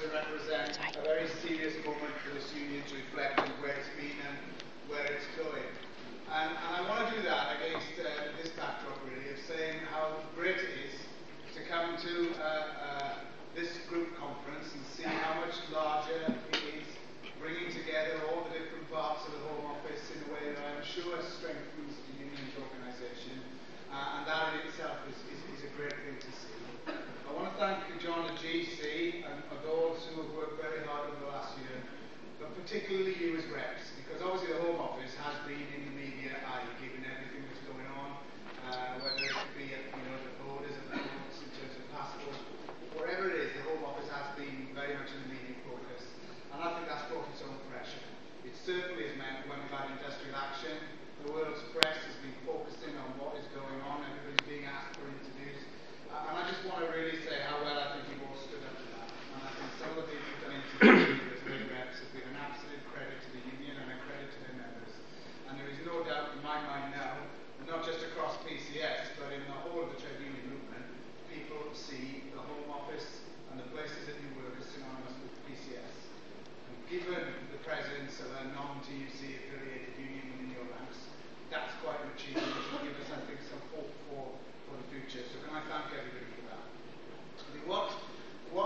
to represent a very serious moment for this union to reflect on where it's been and where it's going. And I want to do that against this backdrop, really, of saying how great it is to come to this group conference and see how much larger it is, bringing together all the different parts of the Home Office in a way that I'm sure strengthens the union's organisation, and that in itself is a great thing to see. I want to thank John and GC and those who have worked very hard over the last year, but particularly you as reps, because obviously the Home Office has been in the media eye, given everything that's going on, whether it be at the borders and the ports in terms of passports, wherever it is, the Home Office has been very much in the media focus, and I think that's brought its own pressure. It certainly has meant when we've had industrial action, the world's press has been focusing on what is going on, everybody's being asked for interviews, and I just want to really say how well I think you've all stood up to that, and I think some of the people who've done interviews with reps have been an absolute credit to the union and a credit to their members, and there is no doubt in my mind now, not just across PCS, but in the whole of the trade union movement, people see the Home Office and the places that you work as synonymous with PCS. And given the presence of a non-TUC affiliated union within your ranks, that's quite an achievement. It should give us, I think, some hope for the future. So can I thank everybody for that? I think what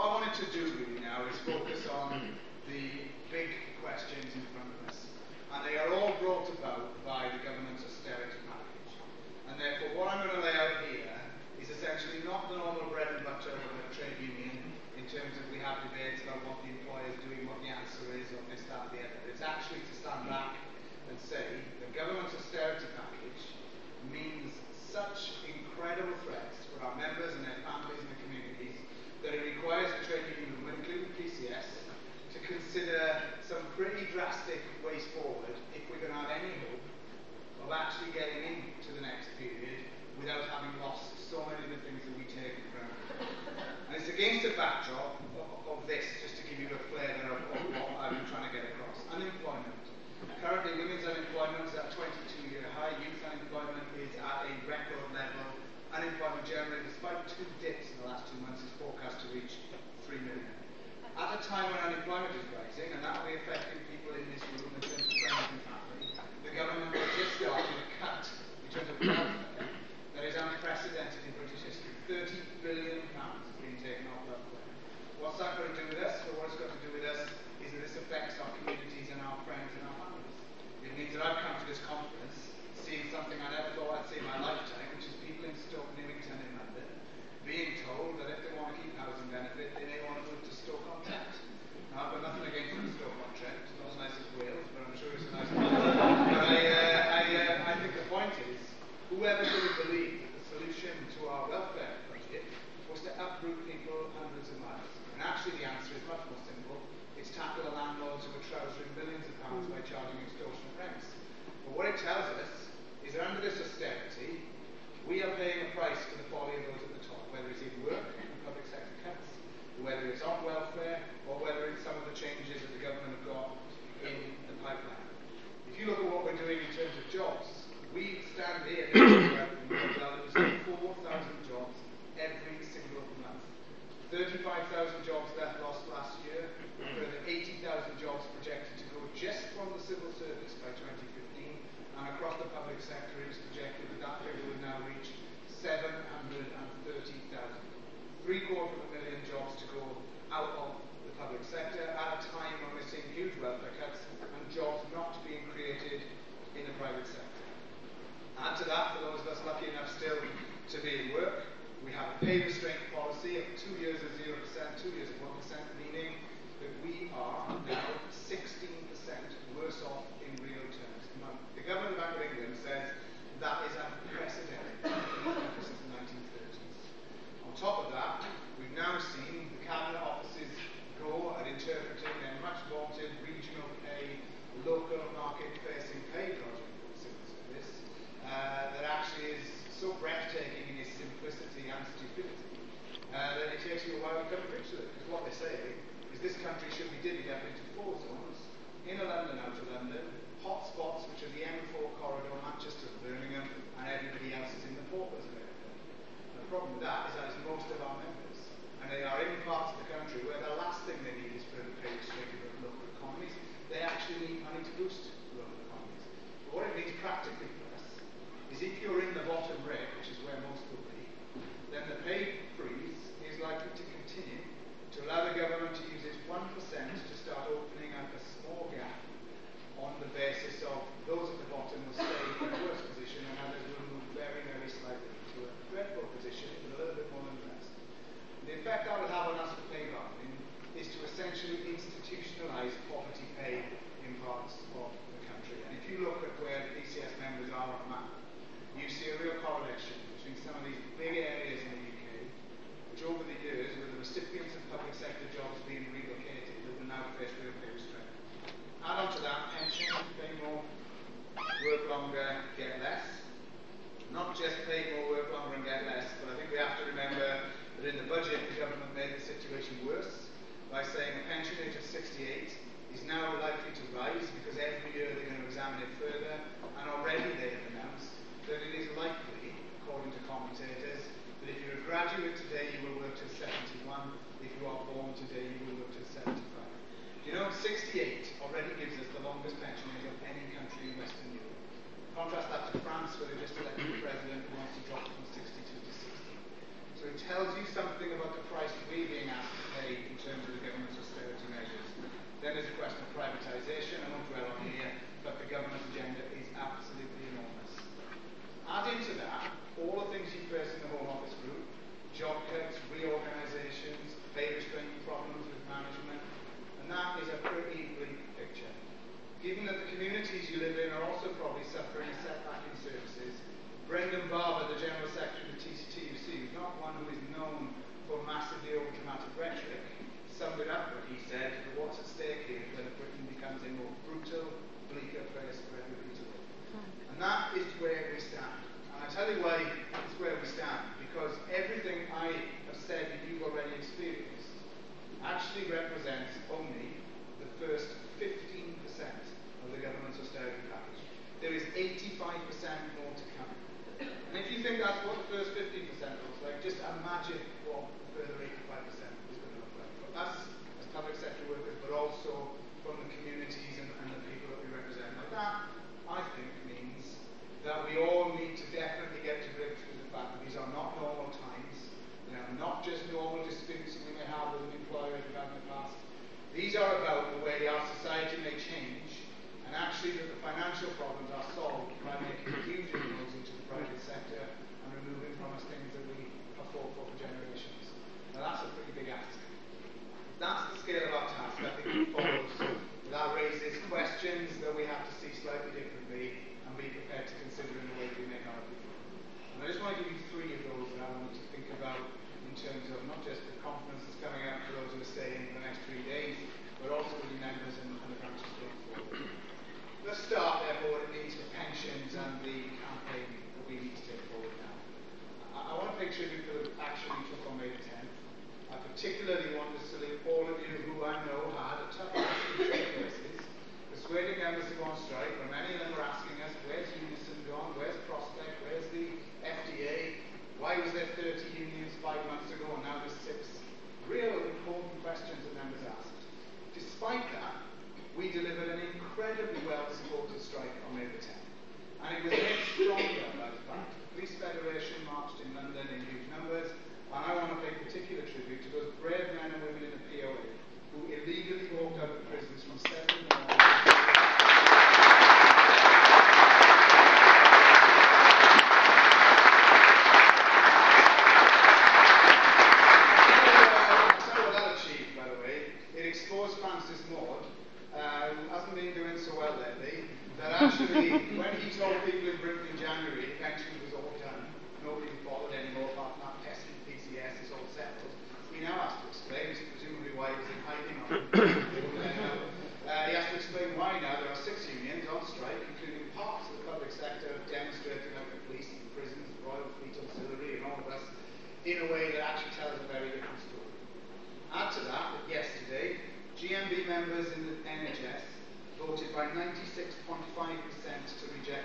I wanted to do really now is focus on the big questions in front of us. And they are all brought about by the government's austerity package. And therefore, what I'm going to lay out here is essentially not the normal bread and butter of a trade union in terms of we have debates about what the employer is doing, what the answer is, or this, that, the other. It's actually to stand back and say the government's austerity package means such incredible threats for our members and their families and the communities that it requires the trade union movement, including PCS, to consider some pretty drastic ways forward if we're going to have any hope of actually getting into the next period without having lost so many of the things that we take for granted. And it's against the backdrop of this, just to give you a flavour of what I've been trying to get across. Unemployment. Currently, women's unemployment is at a 22-year high. Youth unemployment is at a record level. Unemployment generally, despite two dips in the last 2 months, is forecast to reach 3 million. At a time when unemployment is rising, and that will be affecting people in this room in terms of friends and family, the government has just started a cut in terms of welfare that is unprecedented in British history. £30 billion is being taken off welfare. What's that got to do with us? Well, what it's got to do with us is that this affects our communities and our friends and our families. It means that I've come to this conference seeing something I never thought I'd see in my lifetime, which is people in Stoke Newington in London being told that if they want to keep housing benefit, they may want to move to Stoke-on-Trent. Now, I've got nothing against Stoke-on-Trent. It's not as nice as Wales, but I'm sure it's a nice place. But I think the point is, whoever would have believed that the solution to our welfare budget was to uproot people hundreds of miles. And actually the answer is much more simple. It's tackle the landlords who are trousering billions of pounds by charging extortionate rents. But what it tells us is that under this austerity, we are paying a price for the folly of those at the top, whether it's in work and public sector cuts, whether it's on welfare, or whether it's some of the changes that the government have got in the pipeline. If you look at what we're doing in terms of jobs, we stand here that was 4,000 jobs every single month. 35,000 jobs lost last year, further 80,000 jobs projected to go just from the civil service by 2015, and across the public sector it is projected that that figure will now reach 730,000. 750,000 jobs to go out of the public sector at a time when we're seeing huge welfare cuts and jobs not being created in the private sector. Add to that, for those of us lucky enough still to be in work, we have a pay restraint policy of 2 years of 0%, 2 years of 1%, meaning that we are now 16% worse off in real terms. Now, the Government Bank of England says that is unprecedented since the 1930s. On top of that, we've now seen the Cabinet offices go at interpreting their much vaunted regional pay, local market-facing pay project for the civil service that actually is so breathtaking in its simplicity and stupidity that it takes you a while to come to grips with it. Because what they say is this country should be divvied up into 4 zones, inner London, outer London, hot spots which are the M4 corridor, Manchester, Birmingham, and everybody else is in the paupers of it. The problem with that is most of our members, and they are in parts of the country where the last thing they need is institutionalised poverty pay in parts of the country. And if you look at where the PCS members are on the map, you see a real correlation between some of these big areas in the UK, which over the years, with the recipients of public sector jobs being relocated, that will now face real pay restraint. Add on to that, pension, pay more, work longer, get less. Not just pay more, work longer and get less, but I think we have to remember that in the budget the government made the situation worse by saying the pension age of 68 is now likely to rise because every year they're going to examine it further, and already they have announced that it is likely, according to commentators, that if you're a graduate today you will work till 71, if you are born today you will work till 75. You know, 68 already gives us the longest pension age of any country in Western Europe. Contrast that to France, where they just elected a president who wants to drop it from 62 to 60. So it tells you something about the price we're being asked to pay in terms of the government's austerity measures. Then there's a question of privatisation. I won't dwell on here, but the government's agenda is absolutely enormous. Add into that all the things you face in the Home Office group: job cuts, reorganisations, pay restraint problems with management, and that is a pretty bleak picture. Given that the communities you live in are also probably suffering a setback in services, Brendan Barber, the General Secretary of the TUC, who's not one who is known for massively over-dramatic rhetoric, summed it up when he said that what's at stake here is that Britain becomes a more brutal, bleaker place for everybody to live. And that is where we stand. And I tell you why it's where we stand, because everything I have said that you've already experienced actually represents only the first 15% of the government's austerity package. There is 85% more to come. And if you think that's what the first 15% looks like, just imagine what the further 85% is going to look like. But us as public sector workers, but also from the communities and the people that we represent. Now that, I think, means that we all need to definitely get to grips with the fact that these are not normal times. They are not just normal disputes that we may have with an employer as we've had in the past. These are about the way our society may change, and actually that the financial problems are solved by making huge inroads into the private sector and removing from us things that we have fought for generations. Now that's a pretty big ask. That's the scale of our task. I think it follows. That raises questions that we have to see slightly differently and be prepared to consider in the way we make our opinion. And I just want to give you three of those that I want you to think about in terms of not just the conference that's coming up for those who are staying for the next 3 days, but also the members and the branches going forward. Let's start, therefore, what it means for pensions and the campaign that we need to take forward now. I want to pay tribute to the action we took on May the 10th. I particularly want to salute all of you who I know had a tough action in some places, persuading members to go on strike, when many of them were asking us, where's Unison gone, where's Prospect, where's the FDA, why was there 30 unions 5 months ago and now there's 6? Real important questions that members asked. Despite that, we delivered an incredibly well-supported strike on May the 10th. And it was made stronger by the fact the Police Federation marched in London in huge numbers, and I want to pay particular tribute to those brave men and women in the POA who illegally walked out of prisons from 7 in the morning. That actually, when he told people in Britain in January pensions was all done, nobody was bothered anymore apart from that pesky PCS, is all settled. He now has to explain, presumably why he was in hiding on he has to explain why now there are 6 unions on strike, including parts of the public sector demonstrating like the police, the prisons, the Royal Fleet Auxiliary and all of us, in a way that actually tells a very different story. Add to that yesterday, GMB members in the NHS voted by 96.5% to reject